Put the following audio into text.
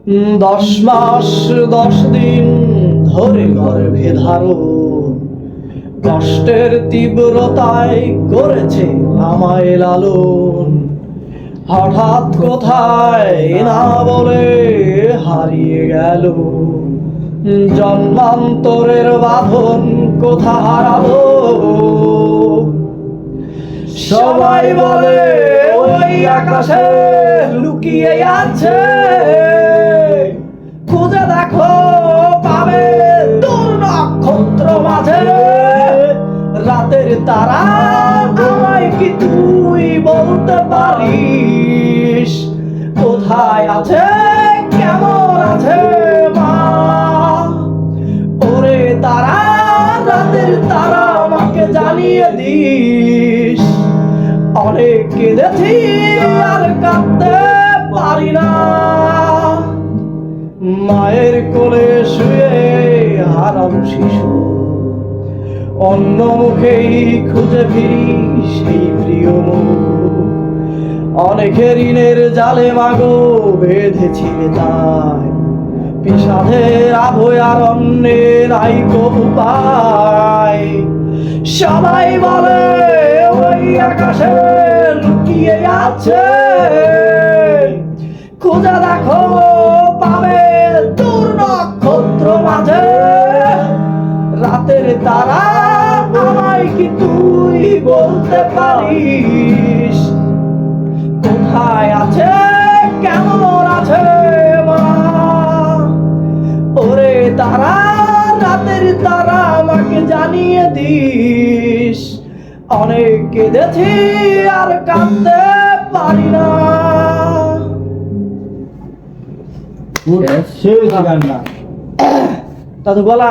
10 মাস 10 দিন ধরে গর্ভে ধারণ, কষ্টের তীব্রতায় করেছে আমায় লালন। হঠাৎ কোথায় না বলে হারিয়ে গেল, জন্মান্তরের বাঁধন কোথা হারাবো। সবাই বলে ওই আকাশে লুকিয়ে আছে, খুঁজে দেখো পাবে দূর নক্ষত্র মাঝে। রাতের তারা আমায় কি তুই বলতে পারিস, কোথায় আছে কেমন আছে মা? ওরে তারা, রাতের তারা আমাকে জানিয়ে দিস। অনেক কেঁদেছি আর কাঁদতে পারি না, মায়ের কোলে শুয়ে হারানো শিশু। অন্য মুখেই খুঁজে ফিরি সেই প্রিয় মুখ। অনেকে ঋণের জালে মাগো বেঁধেছিলে তাই, বিষাদের আভয়ারণ্যে নাইকো উপায়। সবাই বলে ওই আকাশে লুকিয়ে আছে, খুঁজে দেখো পাবে দূর নক্ষত্র মাঝে। রাতের তারা আমায় কি তুই বলতে পারিস, কোথায় আছে কেমন আছে মা? ওরে তারা, রাতের তারা আমাকে জানিয়ে দিস। অনেক কেঁদেছি আর কাঁদতে পারি না। তা তো বলা